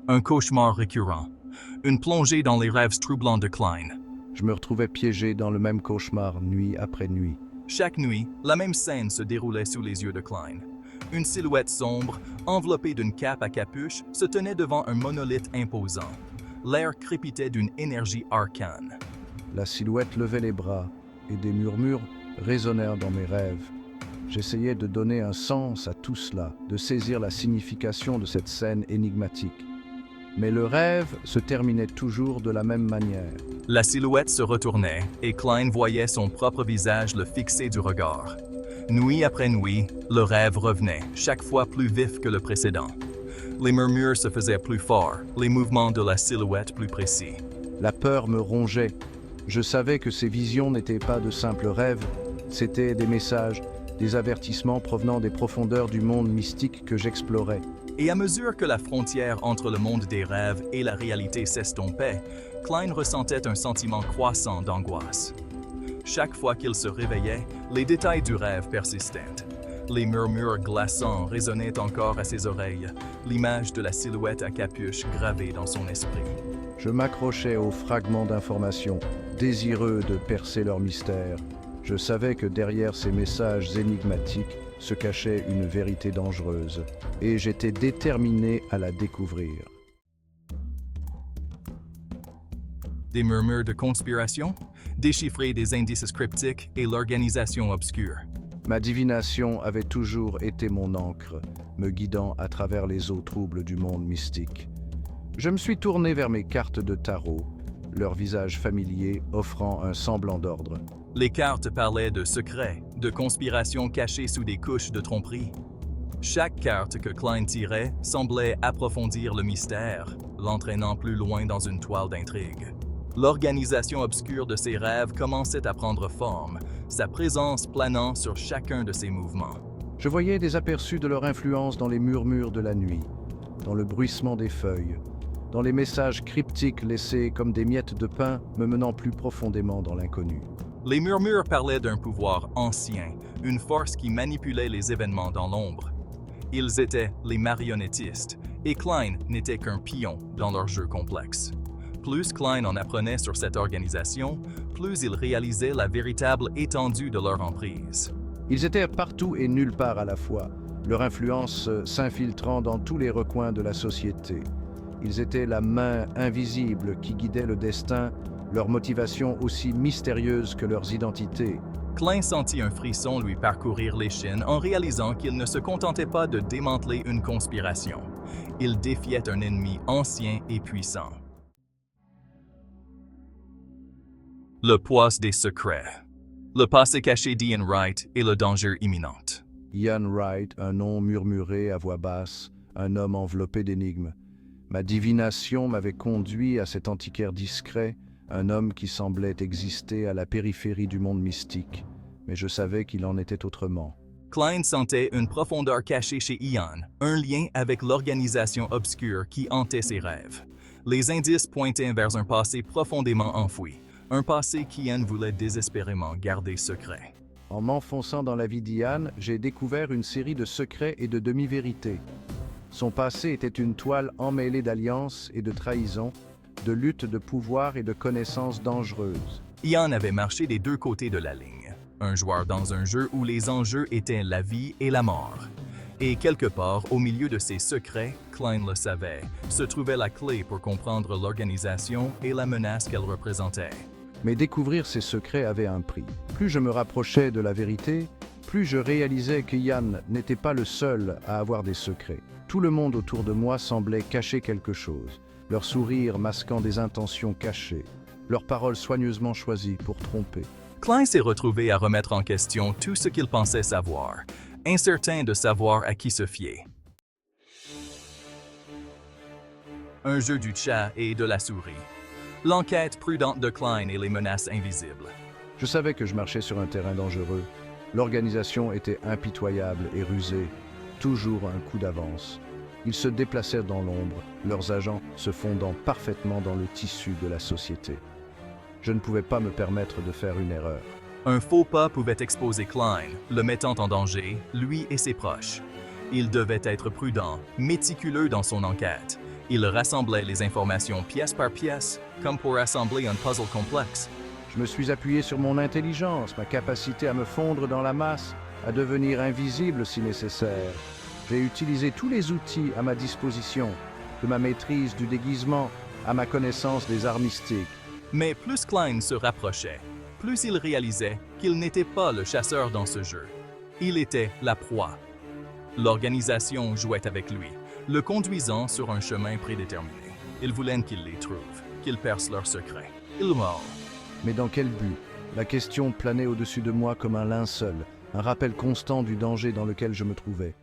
Un cauchemar récurrent. Une plongée dans les rêves troublants de Klein. Je me retrouvais piégé dans le même cauchemar nuit après nuit. Chaque nuit, la même scène se déroulait sous les yeux de Klein. Une silhouette sombre, enveloppée d'une cape à capuche, se tenait devant un monolithe imposant. L'air crépitait d'une énergie arcane. La silhouette levait les bras et des murmures résonnèrent dans mes rêves. J'essayais de donner un sens à tout cela, de saisir la signification de cette scène énigmatique. Mais le rêve se terminait toujours de la même manière. La silhouette se retournait et Klein voyait son propre visage le fixer du regard. Nuit après nuit, le rêve revenait, chaque fois plus vif que le précédent. Les murmures se faisaient plus forts, les mouvements de la silhouette plus précis. La peur me rongeait. Je savais que ces visions n'étaient pas de simples rêves, c'étaient des messages, des avertissements provenant des profondeurs du monde mystique que j'explorais. Et à mesure que la frontière entre le monde des rêves et la réalité s'estompait, Klein ressentait un sentiment croissant d'angoisse. Chaque fois qu'il se réveillait, les détails du rêve persistaient. Les murmures glaçants résonnaient encore à ses oreilles, l'image de la silhouette à capuche gravée dans son esprit. Je m'accrochais aux fragments d'informations, désireux de percer leur mystère. Je savais que derrière ces messages énigmatiques se cachait une vérité dangereuse, et j'étais déterminé à la découvrir. Des murmures de conspiration, déchiffrer des indices cryptiques et l'organisation obscure. Ma divination avait toujours été mon encre, me guidant à travers les eaux troubles du monde mystique. Je me suis tourné vers mes cartes de tarot, leur visage familier offrant un semblant d'ordre. Les cartes parlaient de secrets, de conspirations cachées sous des couches de tromperie. Chaque carte que Klein tirait semblait approfondir le mystère, l'entraînant plus loin dans une toile d'intrigue. L'organisation obscure de ses rêves commençait à prendre forme, sa présence planant sur chacun de ses mouvements. Je voyais des aperçus de leur influence dans les murmures de la nuit, dans le bruissement des feuilles, dans les messages cryptiques laissés comme des miettes de pain me menant plus profondément dans l'inconnu. Les murmures parlaient d'un pouvoir ancien, une force qui manipulait les événements dans l'ombre. Ils étaient les marionnettistes, et Klein n'était qu'un pion dans leur jeu complexe. Plus Klein en apprenait sur cette organisation, plus il réalisait la véritable étendue de leur emprise. Ils étaient partout et nulle part à la fois, leur influence s'infiltrant dans tous les recoins de la société. Ils étaient la main invisible qui guidait le destin, leur motivation aussi mystérieuse que leurs identités. Klein sentit un frisson lui parcourir l'échine en réalisant qu'il ne se contentait pas de démanteler une conspiration. Il défiait un ennemi ancien et puissant. Le poids des secrets. Le passé caché d'Ian Wright et le danger imminent. Ian Wright, un nom murmuré à voix basse, un homme enveloppé d'énigmes. Ma divination m'avait conduit à cet antiquaire discret, un homme qui semblait exister à la périphérie du monde mystique, mais je savais qu'il en était autrement. Klein sentait une profondeur cachée chez Ian, un lien avec l'organisation obscure qui hantait ses rêves. Les indices pointaient vers un passé profondément enfoui, un passé qu'Ian voulait désespérément garder secret. En m'enfonçant dans la vie d'Ian, j'ai découvert une série de secrets et de demi-vérités. Son passé était une toile emmêlée d'alliances et de trahisons, de luttes de pouvoir et de connaissances dangereuses. Ian avait marché des deux côtés de la ligne, un joueur dans un jeu où les enjeux étaient la vie et la mort. Et quelque part, au milieu de ces secrets, Klein le savait, se trouvait la clé pour comprendre l'organisation et la menace qu'elle représentait. Mais découvrir ces secrets avait un prix. Plus je me rapprochais de la vérité, plus je réalisais que Ian n'était pas le seul à avoir des secrets. Tout le monde autour de moi semblait cacher quelque chose, leur sourire masquant des intentions cachées, leurs paroles soigneusement choisies pour tromper. Klein s'est retrouvé à remettre en question tout ce qu'il pensait savoir, incertain de savoir à qui se fier. Un jeu du chat et de la souris. L'enquête prudente de Klein et les menaces invisibles. Je savais que je marchais sur un terrain dangereux. L'organisation était impitoyable et rusée, toujours un coup d'avance. Ils se déplacèrent dans l'ombre, leurs agents se fondant parfaitement dans le tissu de la société. Je ne pouvais pas me permettre de faire une erreur. Un faux pas pouvait exposer Klein, le mettant en danger, lui et ses proches. Il devait être prudent, méticuleux dans son enquête, Il rassemblait les informations pièce par pièce, comme pour assembler un puzzle complexe. Je me suis appuyé sur mon intelligence, ma capacité à me fondre dans la masse, à devenir invisible si nécessaire. J'ai utilisé tous les outils à ma disposition, de ma maîtrise du déguisement à ma connaissance des arts mystiques. Mais plus Klein se rapprochait, plus il réalisait qu'il n'était pas le chasseur dans ce jeu. Il était la proie. L'organisation jouait avec lui, le conduisant sur un chemin prédéterminé. Ils voulaient qu'il les trouve, qu'ils percent leurs secrets. Il mord. Mais dans quel but? La question planait au-dessus de moi comme un linceul, un rappel constant du danger dans lequel je me trouvais.